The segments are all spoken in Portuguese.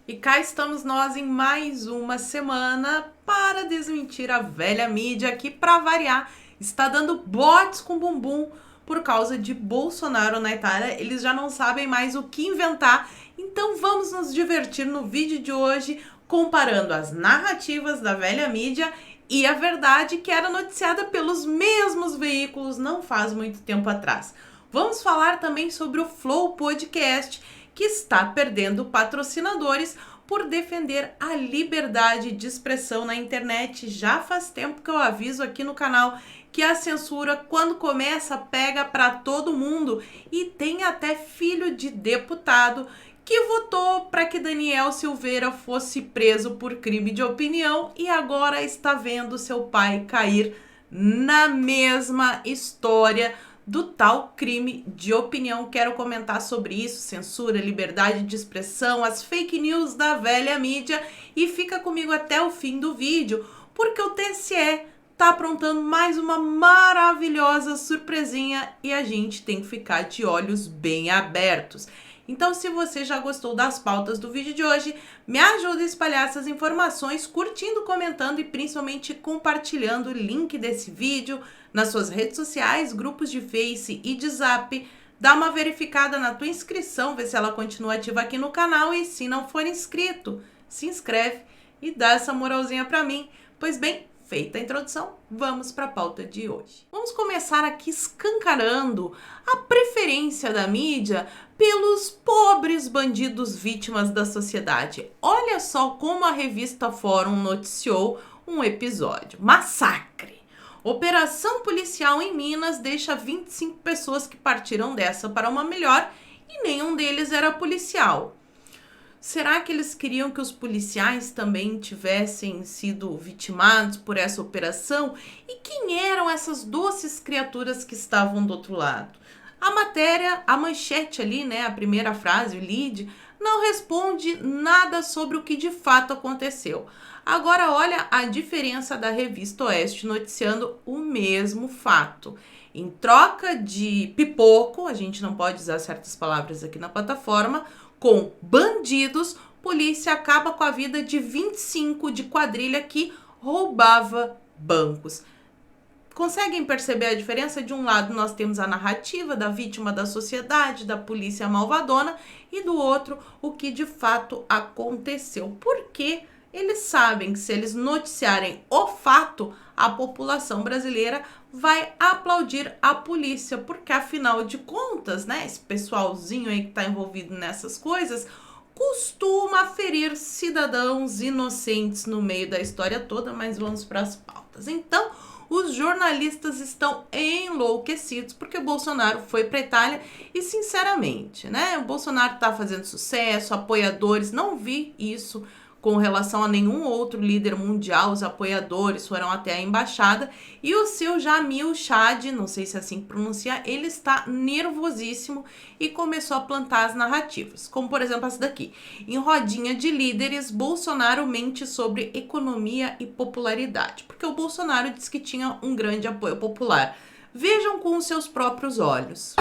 E cá estamos nós em mais uma semana para desmentir a velha mídia que, para variar, está dando botes com bumbum por causa de Bolsonaro na Itália. Eles já não sabem mais o que inventar. Então vamos nos divertir no vídeo de hoje comparando as narrativas da velha mídia e a verdade que era noticiada pelos mesmos veículos não faz muito tempo atrás. Vamos falar também sobre o Flow Podcast, que está perdendo patrocinadores por defender a liberdade de expressão na internet. Já faz tempo que eu aviso aqui no canal que a censura, quando começa, pega para todo mundo, e tem até filho de deputado que votou para que Daniel Silveira fosse preso por crime de opinião e agora está vendo seu pai cair na mesma história do tal crime de opinião. Quero comentar sobre isso, censura, liberdade de expressão, as fake news da velha mídia, e fica comigo até o fim do vídeo, porque o TSE tá aprontando mais uma maravilhosa surpresinha e a gente tem que ficar de olhos bem abertos. Então, se você já gostou das pautas do vídeo de hoje, me ajuda a espalhar essas informações, curtindo, comentando e principalmente compartilhando o link desse vídeo nas suas redes sociais, grupos de Face e de Zap. Dá uma verificada na tua inscrição, vê se ela continua ativa aqui no canal, e se não for inscrito, se inscreve e dá essa moralzinha pra mim. Pois bem, feita a introdução, vamos para a pauta de hoje. Vamos começar aqui escancarando a preferência da mídia pelos pobres bandidos vítimas da sociedade. Olha só como a revista Fórum noticiou um episódio. Massacre. Operação policial em Minas deixa 25 pessoas que partiram dessa para uma melhor e nenhum deles era policial. Será que eles queriam que os policiais também tivessem sido vitimados por essa operação? E quem eram essas doces criaturas que estavam do outro lado? A matéria, a manchete ali, né, a primeira frase, o lead, não responde nada sobre o que de fato aconteceu. Agora olha a diferença da revista Oeste noticiando o mesmo fato. Em troca de pipoco, a gente não pode usar certas palavras aqui na plataforma, com bandidos, polícia acaba com a vida de 25 de quadrilha que roubava bancos. Conseguem perceber a diferença? De um lado nós temos a narrativa da vítima da sociedade, da polícia malvadona, e do outro o que de fato aconteceu. Porque eles sabem que se eles noticiarem o fato, a população brasileira vai aplaudir a polícia, porque afinal de contas, né, esse pessoalzinho aí que tá envolvido nessas coisas costuma ferir cidadãos inocentes no meio da história toda. Mas vamos para as pautas. Então, os jornalistas estão enlouquecidos porque o Bolsonaro foi para a Itália e, sinceramente, né, o Bolsonaro tá fazendo sucesso, apoiadores, não vi isso com relação a nenhum outro líder mundial. Os apoiadores foram até a embaixada e o seu Jamil Chad, não sei se é assim que pronuncia, ele está nervosíssimo e começou a plantar as narrativas, como por exemplo essa daqui. Em rodinha de líderes, Bolsonaro mente sobre economia e popularidade, porque o Bolsonaro disse que tinha um grande apoio popular. Vejam com os seus próprios olhos.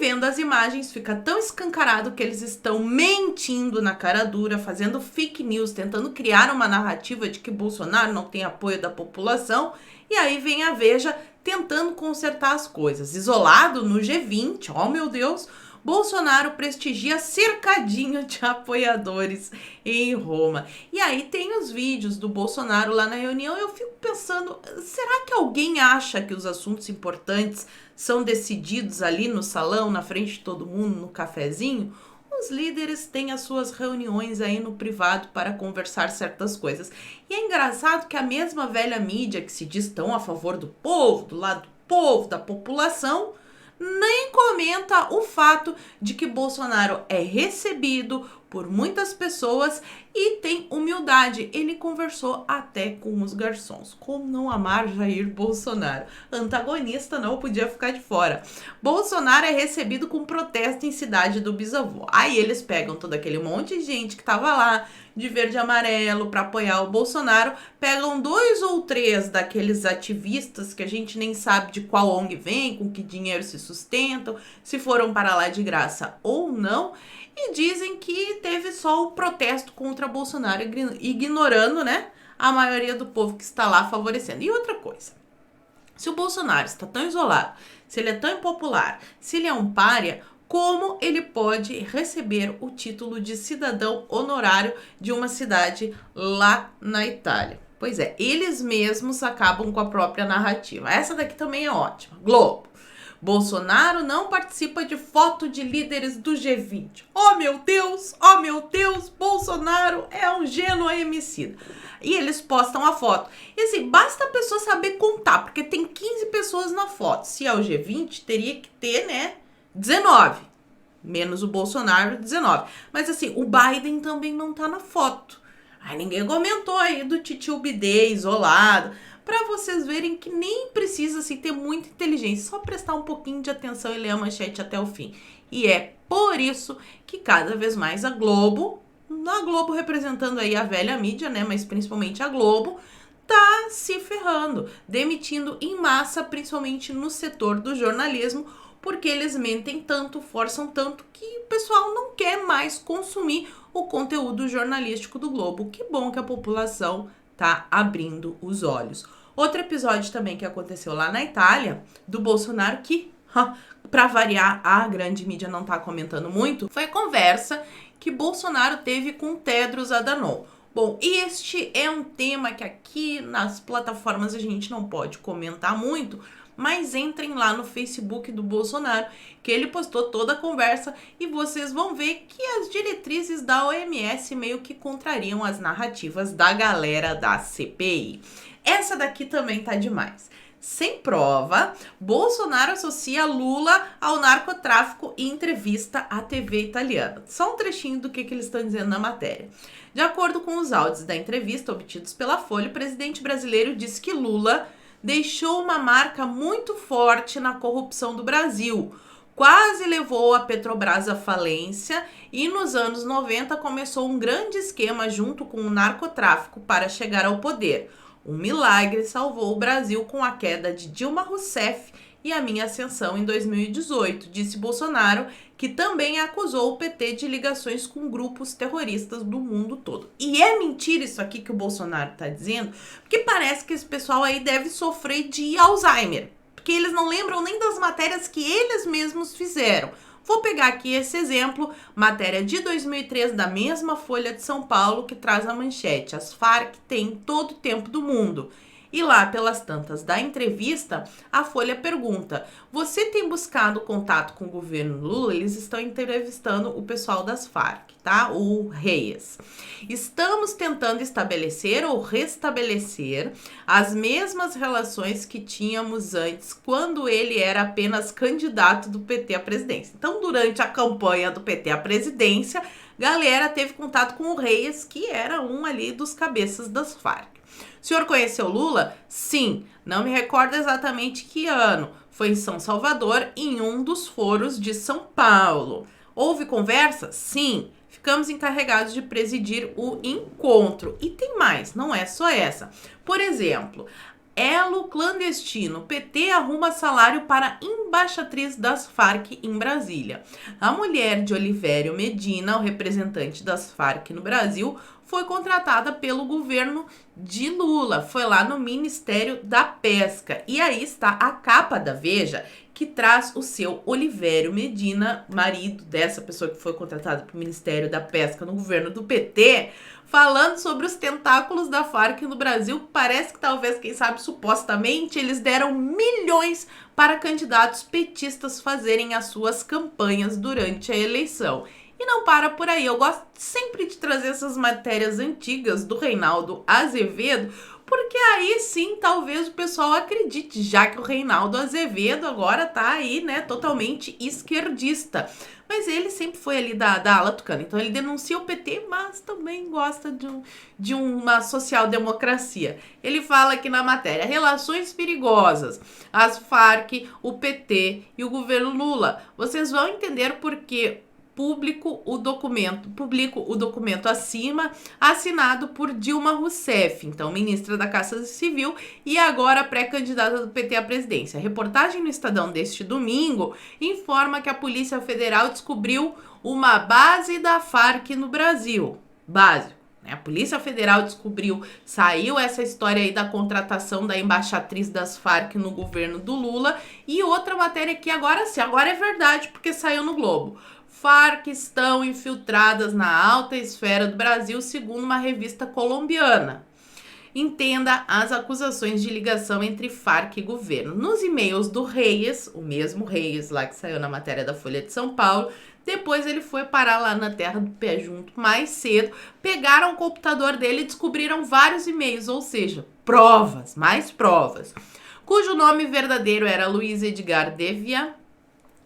Vendo as imagens, fica tão escancarado que eles estão mentindo na cara dura, fazendo fake news, tentando criar uma narrativa de que Bolsonaro não tem apoio da população. E aí vem a Veja tentando consertar as coisas. Isolado no G20, oh meu Deus, Bolsonaro prestigia cercadinho de apoiadores em Roma. E aí tem os vídeos do Bolsonaro lá na reunião. Eu fico pensando, será que alguém acha que os assuntos importantes são decididos ali no salão, na frente de todo mundo, no cafezinho? Os líderes têm as suas reuniões aí no privado para conversar certas coisas. E é engraçado que a mesma velha mídia que se diz tão a favor do povo, do lado do povo, da população, nem comenta o fato de que Bolsonaro é recebido por muitas pessoas e tem humildade. Ele conversou até com os garçons. Como não amar Jair Bolsonaro? Antagonista não podia ficar de fora. Bolsonaro é recebido com protesto em cidade do bisavô. Aí eles pegam todo aquele monte de gente que tava lá, de verde e amarelo para apoiar o Bolsonaro, pegam 2 ou 3 daqueles ativistas que a gente nem sabe de qual ONG vem, com que dinheiro se sustentam, se foram para lá de graça ou não, e dizem que teve só o protesto contra Bolsonaro, ignorando, né, a maioria do povo que está lá favorecendo. E outra coisa, se o Bolsonaro está tão isolado, se ele é tão impopular, se ele é um pária, como ele pode receber o título de cidadão honorário de uma cidade lá na Itália? Pois é, eles mesmos acabam com a própria narrativa. Essa daqui também é ótima. Globo. Bolsonaro não participa de foto de líderes do G20. Oh meu Deus, Bolsonaro é um gênio homicida. E eles postam a foto. E assim, basta a pessoa saber contar, porque tem 15 pessoas na foto. Se é o G20, teria que ter, né, 19. Menos o Bolsonaro, 19. Mas assim, o Biden também não tá na foto. Aí ninguém comentou aí do titio Bidê isolado. Para vocês verem que nem precisa assim, ter muita inteligência, só prestar um pouquinho de atenção e ler a manchete até o fim. E é por isso que cada vez mais a Globo representando aí a velha mídia, né, mas principalmente a Globo, tá se ferrando, demitindo em massa, principalmente no setor do jornalismo, porque eles mentem tanto, forçam tanto, que o pessoal não quer mais consumir o conteúdo jornalístico do Globo. Que bom que a população tá abrindo os olhos. Outro episódio também que aconteceu lá na Itália, do Bolsonaro, que, para variar, a grande mídia não tá comentando muito, foi a conversa que Bolsonaro teve com Tedros Adhanom. Bom, este é um tema que aqui nas plataformas a gente não pode comentar muito, mas entrem lá no Facebook do Bolsonaro, que ele postou toda a conversa e vocês vão ver que as diretrizes da OMS meio que contrariam as narrativas da galera da CPI. Essa daqui também tá demais. Sem prova, Bolsonaro associa Lula ao narcotráfico em entrevista à TV italiana. Só um trechinho do que eles estão dizendo na matéria. De acordo com os áudios da entrevista obtidos pela Folha, o presidente brasileiro disse que Lula deixou uma marca muito forte na corrupção do Brasil. Quase levou a Petrobras à falência e nos anos 90 começou um grande esquema junto com o narcotráfico para chegar ao poder. Um milagre salvou o Brasil com a queda de Dilma Rousseff e a minha ascensão em 2018, disse Bolsonaro, que também acusou o PT de ligações com grupos terroristas do mundo todo. E é mentira isso aqui que o Bolsonaro está dizendo, porque parece que esse pessoal aí deve sofrer de Alzheimer, porque eles não lembram nem das matérias que eles mesmos fizeram. Vou pegar aqui esse exemplo, matéria de 2003 da mesma Folha de São Paulo, que traz a manchete: as Farc têm todo o tempo do mundo. E lá, pelas tantas da entrevista, a Folha pergunta: você tem buscado contato com o governo Lula? Eles estão entrevistando o pessoal das Farc, tá? O Reyes. Estamos tentando estabelecer ou restabelecer as mesmas relações que tínhamos antes, quando ele era apenas candidato do PT à presidência. Então, durante a campanha do PT à presidência, galera teve contato com o Reyes, que era um ali dos cabeças das Farc. O senhor conheceu Lula? Sim, não me recordo exatamente que ano. Foi em São Salvador, em um dos foros de São Paulo. Houve conversa? Sim. Ficamos encarregados de presidir o encontro. E tem mais, não é só essa. Por exemplo, elo clandestino. PT arruma salário para embaixatriz das Farc em Brasília. A mulher de Olivério Medina, o representante das Farc no Brasil, foi contratada pelo governo de Lula. Foi lá no Ministério da Pesca. E aí está a capa da Veja, que traz o seu Olivério Medina, marido dessa pessoa que foi contratada para o Ministério da Pesca no governo do PT, falando sobre os tentáculos da Farc no Brasil. Parece que talvez, quem sabe, supostamente, eles deram milhões para candidatos petistas fazerem as suas campanhas durante a eleição. E não para por aí, eu gosto sempre de trazer essas matérias antigas do Reinaldo Azevedo, porque aí sim talvez o pessoal acredite, já que o Reinaldo Azevedo agora tá aí, né, totalmente esquerdista. Mas ele sempre foi ali da ala tucana, então ele denuncia o PT, mas também gosta de uma social-democracia. Ele fala aqui na matéria: relações perigosas, as Farc, o PT e o governo Lula. Vocês vão entender por publico o documento acima, assinado por Dilma Rousseff, então ministra da Casa Civil e agora pré-candidata do PT à presidência. A reportagem no Estadão deste domingo informa que a Polícia Federal descobriu uma base da Farc no Brasil. Base. A Polícia Federal descobriu, saiu essa história aí da contratação da embaixatriz das Farc no governo do Lula. E outra matéria que agora sim, agora é verdade, porque saiu no Globo. Farc estão infiltradas na alta esfera do Brasil, segundo uma revista colombiana. Entenda as acusações de ligação entre Farc e governo. Nos e-mails do Reyes, o mesmo Reyes lá que saiu na matéria da Folha de São Paulo, depois ele foi parar lá na Terra do Pé Junto mais cedo, pegaram o computador dele e descobriram vários e-mails, ou seja, provas, mais provas, cujo nome verdadeiro era Luiz Edgar Devia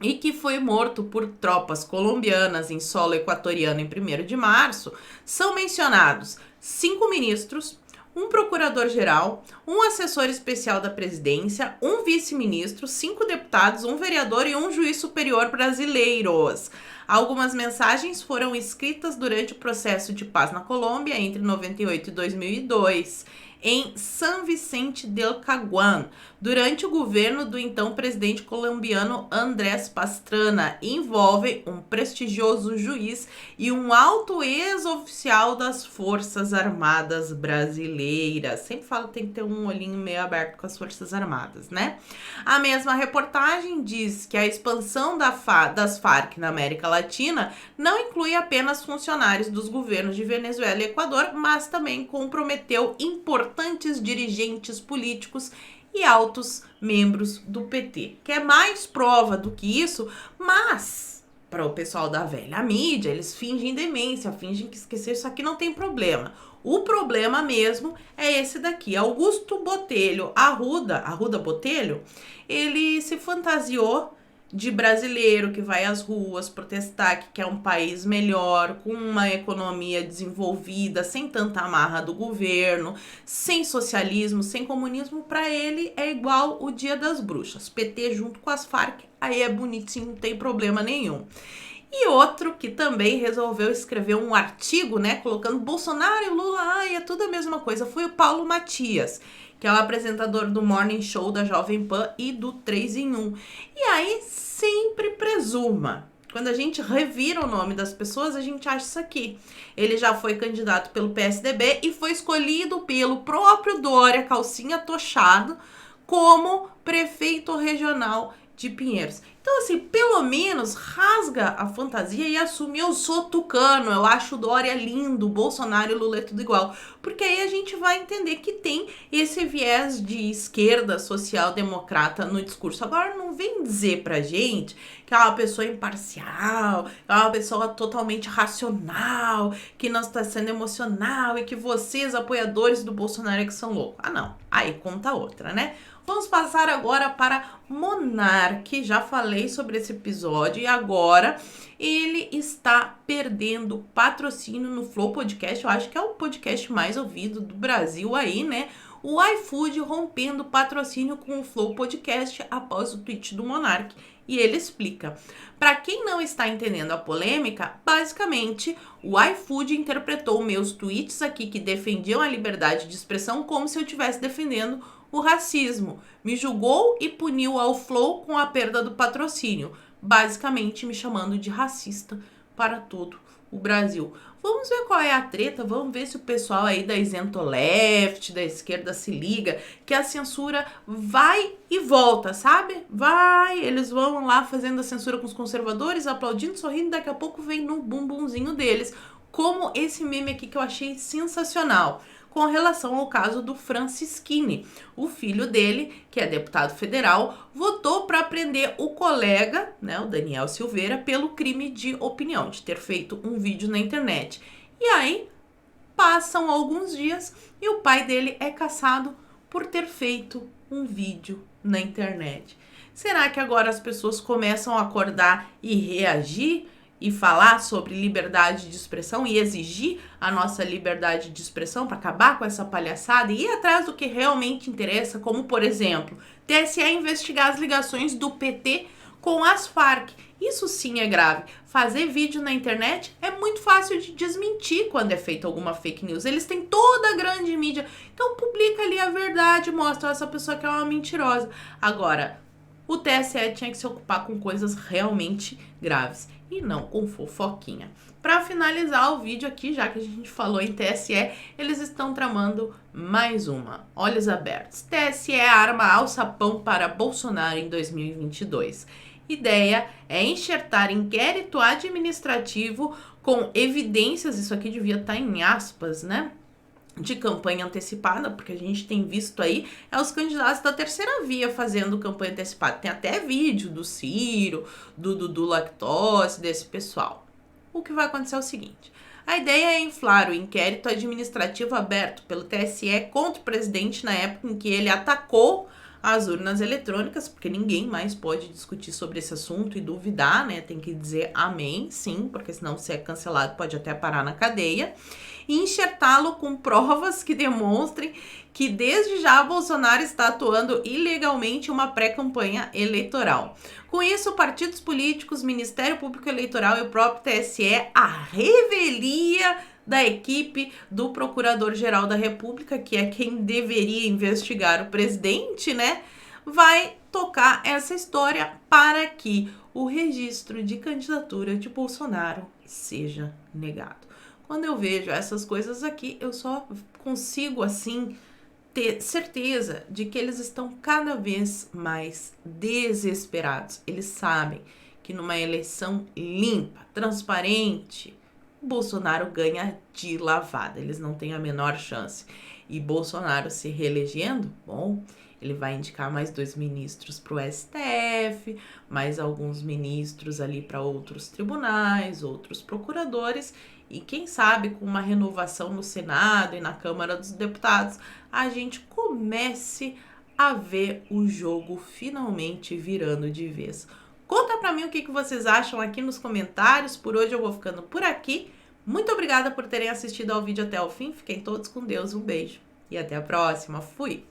e que foi morto por tropas colombianas em solo equatoriano em 1º de março, são mencionados 5 ministros, um procurador-geral, um assessor especial da presidência, um vice-ministro, 5 deputados, um vereador e um juiz superior brasileiros. Algumas mensagens foram escritas durante o processo de paz na Colômbia entre 98 e 2002, em San Vicente del Caguán, durante o governo do então presidente colombiano Andrés Pastrana, envolvem um prestigioso juiz e um alto ex-oficial das Forças Armadas Brasileiras. Sempre falo que tem que ter um olhinho meio aberto com as Forças Armadas, né? A mesma reportagem diz que a expansão das Farc na América Latina não inclui apenas funcionários dos governos de Venezuela e Equador, mas também comprometeu importantes dirigentes políticos e altos membros do PT. Que é mais prova do que isso, mas para o pessoal da velha mídia, eles fingem demência, fingem que esquecer, isso aqui não tem problema. O problema mesmo é esse daqui. Augusto Botelho, Arruda Botelho, ele se fantasiou de brasileiro que vai às ruas protestar que quer um país melhor, com uma economia desenvolvida, sem tanta amarra do governo, sem socialismo, sem comunismo. Para ele é igual o Dia das Bruxas. PT junto com as Farc, aí é bonitinho, não tem problema nenhum. E outro que também resolveu escrever um artigo, né, colocando Bolsonaro e Lula, é tudo a mesma coisa, foi o Paulo Matias, que é o apresentador do Morning Show da Jovem Pan e do 3 em 1. E aí sempre presuma. Quando a gente revira o nome das pessoas, a gente acha isso aqui. Ele já foi candidato pelo PSDB e foi escolhido pelo próprio Dória, calcinha tochado, como prefeito regional de Pinheiros. Então, assim, pelo menos rasga a fantasia e assume: eu sou tucano, eu acho o Dória lindo, Bolsonaro e Lula é tudo igual. Porque aí a gente vai entender que tem esse viés de esquerda social-democrata no discurso. Agora, não vem dizer pra gente que é uma pessoa imparcial, é uma pessoa totalmente racional, que não está sendo emocional e que vocês, apoiadores do Bolsonaro, é que são loucos. Ah, não. Aí conta outra, né? Vamos passar agora para Monark. Já falei sobre esse episódio e agora ele está perdendo patrocínio no Flow Podcast. Eu acho que é o podcast mais ouvido do Brasil aí, né? O iFood rompendo patrocínio com o Flow Podcast após o tweet do Monark. E ele explica. Para quem não está entendendo a polêmica, basicamente o iFood interpretou meus tweets aqui que defendiam a liberdade de expressão como se eu estivesse defendendo o racismo, me julgou e puniu ao Flow com a perda do patrocínio, basicamente me chamando de racista para todo o Brasil. Vamos ver qual é a treta, vamos ver se o pessoal aí da isento left, da esquerda se liga, que a censura vai e volta, sabe? Vai, eles vão lá fazendo a censura com os conservadores, aplaudindo, sorrindo, daqui a pouco vem no bumbumzinho deles, como esse meme aqui que eu achei sensacional, com relação ao caso do Francisquini. O filho dele, que é deputado federal, votou para prender o colega, né, o Daniel Silveira, pelo crime de opinião, de ter feito um vídeo na internet. E aí, passam alguns dias e o pai dele é caçado por ter feito um vídeo na internet. Será que agora as pessoas começam a acordar e reagir? E falar sobre liberdade de expressão e exigir a nossa liberdade de expressão para acabar com essa palhaçada e ir atrás do que realmente interessa, como, por exemplo, TSE investigar as ligações do PT com as Farc Isso sim é grave. Fazer vídeo na internet é muito fácil de desmentir quando é feita alguma fake news. Eles têm toda a grande mídia. Então publica ali a verdade, mostra essa pessoa que é uma mentirosa. Agora, o TSE tinha que se ocupar com coisas realmente graves e não com fofoquinha. Para finalizar o vídeo aqui, já que a gente falou em TSE, eles estão tramando mais uma. Olhos abertos. TSE arma alçapão para Bolsonaro em 2022. Ideia é enxertar inquérito administrativo com evidências, isso aqui devia estar em aspas, né? De campanha antecipada, porque a gente tem visto aí os candidatos da terceira via fazendo campanha antecipada. Tem até vídeo do Ciro, do Lactose, desse pessoal. O que vai acontecer é o seguinte: a ideia é inflar o inquérito administrativo aberto pelo TSE contra o presidente na época em que ele atacou as urnas eletrônicas, porque ninguém mais pode discutir sobre esse assunto e duvidar, né? Tem que dizer amém, sim, porque senão se é cancelado pode até parar na cadeia. E enxertá-lo com provas que demonstrem que desde já Bolsonaro está atuando ilegalmente uma pré-campanha eleitoral. Com isso, partidos políticos, Ministério Público Eleitoral e o próprio TSE, a revelia da equipe do Procurador-Geral da República, que é quem deveria investigar o presidente, né? Vai tocar essa história para que o registro de candidatura de Bolsonaro seja negado. Quando eu vejo essas coisas aqui, eu só consigo, assim, ter certeza de que eles estão cada vez mais desesperados. Eles sabem que numa eleição limpa, transparente, Bolsonaro ganha de lavada. Eles não têm a menor chance. E Bolsonaro se reelegendo, bom, ele vai indicar mais 2 ministros para o STF, mais alguns ministros ali para outros tribunais, outros procuradores, e quem sabe com uma renovação no Senado e na Câmara dos Deputados, a gente comece a ver o jogo finalmente virando de vez. Conta pra mim o que vocês acham aqui nos comentários. Por hoje eu vou ficando por aqui. Muito obrigada por terem assistido ao vídeo até o fim. Fiquem todos com Deus. Um beijo e até a próxima. Fui!